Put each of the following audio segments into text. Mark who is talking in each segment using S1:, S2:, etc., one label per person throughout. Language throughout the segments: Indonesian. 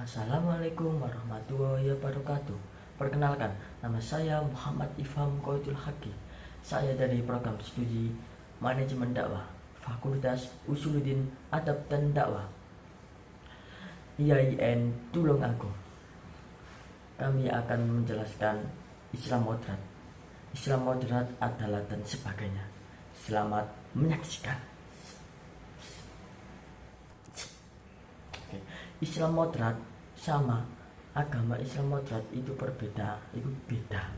S1: Assalamualaikum warahmatullahi wabarakatuh. Perkenalkan, nama saya Muhammad Ifham Qaidul Haqi. Saya dari program studi Manajemen Dakwah, Fakultas Usuluddin Adab dan Dakwah, IAIN Tulungagung. Kami akan menjelaskan Islam moderat. Islam moderat adalah dan sebagainya. Selamat menyaksikan. Islam moderat sama agama Islam moderat itu berbeda, itu beda.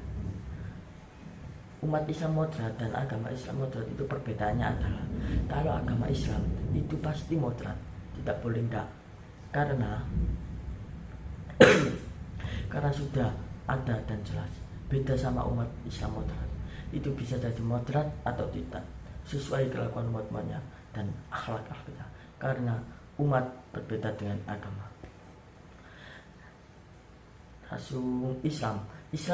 S1: Umat Islam moderat dan agama Islam moderat itu perbedaannya adalah kalau agama Islam itu pasti moderat, tidak boleh enggak, karena karena sudah ada dan jelas. Beda sama umat Islam moderat, itu bisa jadi moderat atau tidak sesuai kelakuan umat-umatnya dan akhlak-akhlaknya, karena umat berbeda dengan agama. Rasul Islam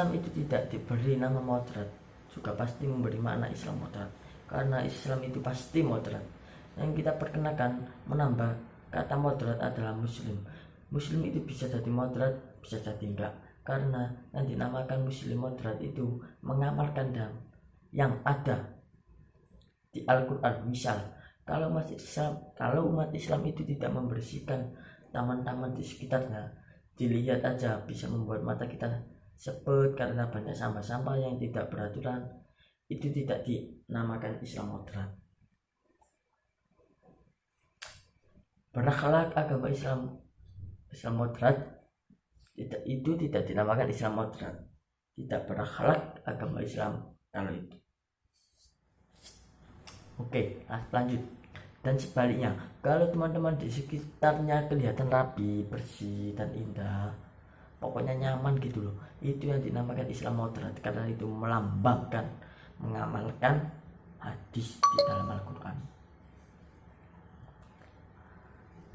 S1: itu tidak diberi nama moderat, juga pasti memberi makna Islam moderat, karena Islam itu pasti moderat. Yang kita perkenakan menambah kata moderat adalah muslim. Muslim itu bisa jadi moderat, bisa jadi enggak, karena yang dinamakan muslim moderat itu mengamalkan dan yang ada di Al-Quran. Misal kalau umat Islam itu tidak membersihkan taman-taman di sekitarnya, dilihat aja bisa membuat mata kita sebet karena banyak sampah-sampah yang tidak beraturan, itu tidak dinamakan Islam moderat. Berakhlak agama Islam moderat itu tidak dinamakan Islam moderat. Tidak berakhlak agama Islam kalau itu. Oke, lanjut. Dan sebaliknya, kalau teman-teman di sekitarnya kelihatan rapi, bersih, dan indah, pokoknya nyaman gitu loh, itu yang dinamakan Islam moderat, karena itu melambangkan, mengamalkan hadis di dalam Al-Quran.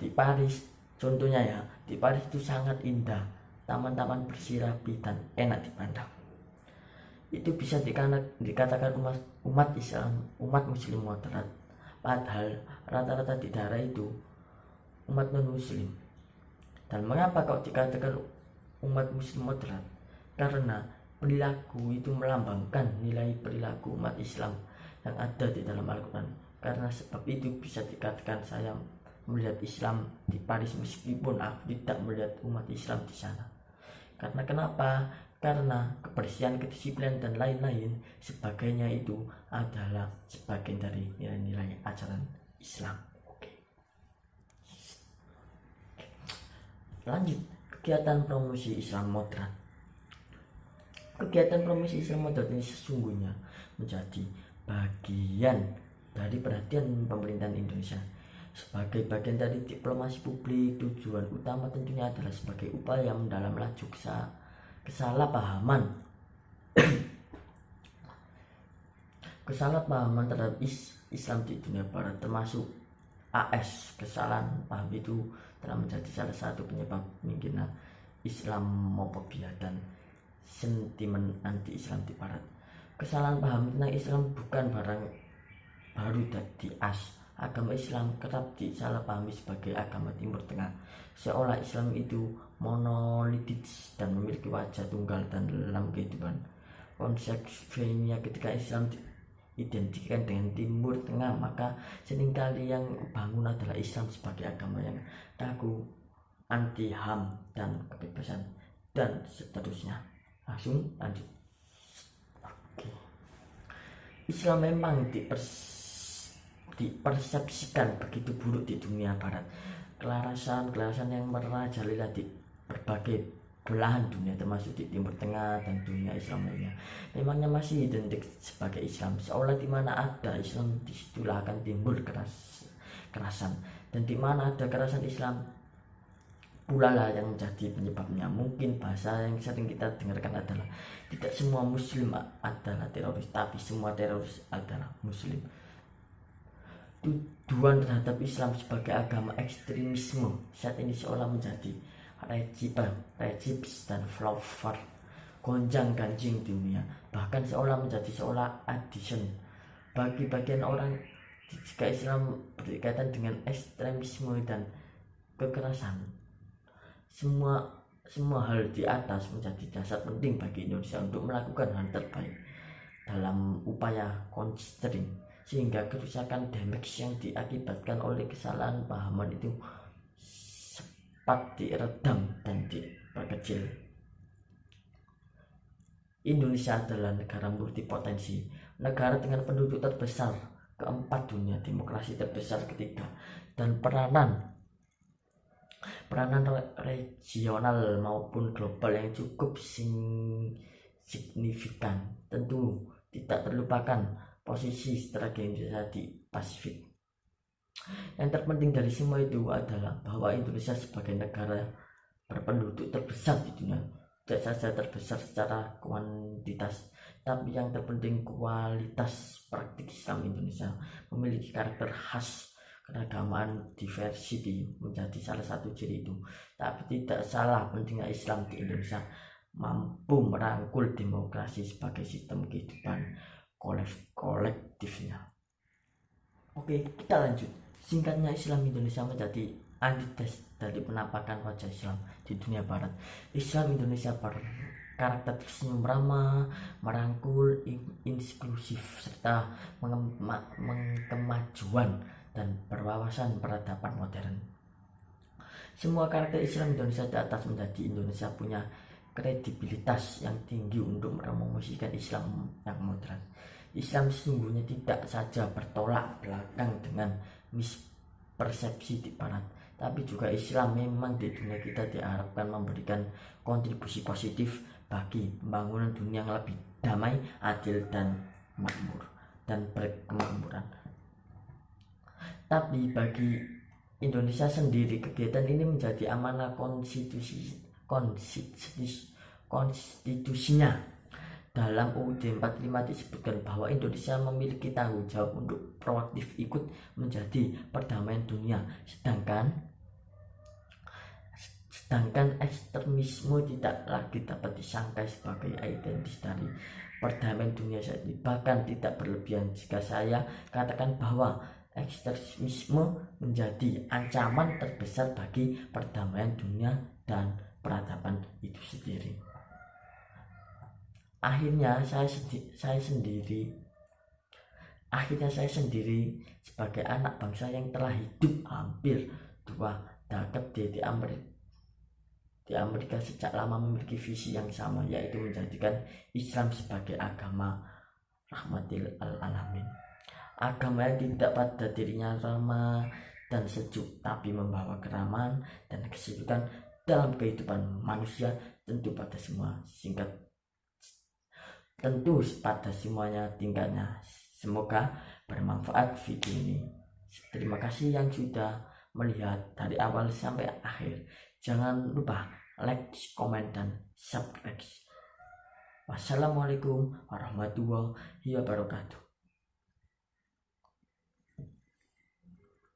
S1: Di Paris, contohnya ya, di Paris itu sangat indah, taman-taman bersih, rapi, dan enak dipandang. Itu bisa dikatakan umat Islam, umat muslim moderat. Padahal rata-rata di daerah itu umat non muslim. Dan mengapa kok dikatakan umat muslim moderat? Karena perilaku itu melambangkan nilai perilaku umat Islam yang ada di dalam Al-Quran. Karena sebab itu bisa dikatakan saya melihat Islam di Paris meskipun aku tidak melihat umat Islam di sana. Karena kenapa? Karena kebersihan, kedisiplinan, dan lain-lain sebagainya itu adalah sebagian dari nilai-nilai ajaran Islam. Oke. Lanjut, kegiatan promosi Islam moderat. Kegiatan promosi Islam moderat ini sesungguhnya menjadi bagian dari perhatian pemerintahan Indonesia. Sebagai bagian dari diplomasi publik, tujuan utama tentunya adalah sebagai upaya mendalam laju kesalahpahaman terhadap Islam di dunia barat, termasuk AS. Kesalahan paham itu telah menjadi salah satu penyebab minggirnya Islamofobia dan sentimen anti-Islam di barat. Kesalahan paham tentang Islam bukan barang baru di AS. Agama Islam kerap disalahpahami sebagai agama Timur Tengah, seolah Islam itu monolitis dan memiliki wajah tunggal dan dalam kehidupan. Konsekuensinya ketika Islam diidentikan dengan Timur Tengah, maka seringkali yang bangun adalah Islam sebagai agama yang kaku, anti HAM dan kebebasan, dan seterusnya. Langsung lanjut. Oke. Islam memang dipersepsikan begitu buruk di dunia barat. Kelarasan yang merajalela di berbagai belahan dunia, termasuk di Timur Tengah dan dunia Islam lainnya, memangnya masih identik sebagai Islam, seolah di mana ada Islam disitulah akan timbul kerasan, dan di mana ada kerasan Islam pula lah yang menjadi penyebabnya. Mungkin bahasa yang sering kita dengarkan adalah tidak semua muslim adalah teroris, tapi semua teroris adalah muslim. Tuduhan terhadap Islam sebagai agama ekstremisme saat ini seolah menjadi rejibs dan flower gonjang ganjing dunia, bahkan seolah addition bagi bagian orang. Jika Islam berkaitan dengan ekstremisme dan kekerasan, semua hal di atas menjadi dasar penting bagi Indonesia untuk melakukan hal terbaik dalam upaya konsisten, sehingga kerusakan damage yang diakibatkan oleh kesalahan pahaman itu cepat diredam dan diperkecil. Indonesia adalah negara multipotensi, negara dengan penduduk terbesar keempat dunia, demokrasi terbesar ketiga, dan peranan regional maupun global yang cukup signifikan. Tentu tidak terlupakan posisi strategi Indonesia di Pasifik. Yang terpenting dari semua itu adalah bahwa Indonesia sebagai negara berpenduduk terbesar di dunia, tidak saja terbesar secara kuantitas, tapi yang terpenting kualitas praktik Islam Indonesia memiliki karakter khas keragaman diversity menjadi salah satu ciri itu. Tapi tidak salah pentingnya Islam di Indonesia mampu merangkul demokrasi sebagai sistem kehidupan kolektifnya. Oke, kita lanjut. Singkatnya, Islam Indonesia menjadi antites dari penampakan wajah Islam di dunia barat. Islam Indonesia berkarakter tersenyum ramah, merangkul, inklusif, serta kemajuan dan berwawasan peradaban modern. Semua karakter Islam Indonesia di atas menjadi Indonesia punya kredibilitas yang tinggi untuk mempromosikan Islam yang modern. Islam sesungguhnya tidak saja bertolak belakang dengan mispersepsi di barat, tapi juga Islam memang di dunia kita diharapkan memberikan kontribusi positif bagi pembangunan dunia yang lebih damai, adil, dan makmur dan berkemakmuran. Tapi bagi Indonesia sendiri, kegiatan ini menjadi amanah konstitusinya. Dalam UUD 45 disebutkan bahwa Indonesia memiliki tanggung jawab untuk proaktif ikut menjadi perdamaian dunia, sedangkan ekstremisme tidak lagi dapat disangka sebagai identitas dari perdamaian dunia saat ini. Bahkan tidak berlebihan jika saya katakan bahwa ekstremisme menjadi ancaman terbesar bagi perdamaian dunia dan peradaban itu sendiri. Akhirnya saya sendiri sebagai anak bangsa yang telah hidup hampir 2 dekade di Amerika sejak lama memiliki visi yang sama, yaitu menjadikan Islam sebagai agama rahmatil alamin. Agama yang tidak pada dirinya ramah dan sejuk, tapi membawa keramahan dan kesejukan dalam kehidupan manusia, tentu pada semuanya tingkatnya. Semoga bermanfaat video ini. Terima kasih yang sudah melihat dari awal sampai akhir. Jangan lupa like, komen, dan subscribe. Wassalamualaikum warahmatullahi wabarakatuh.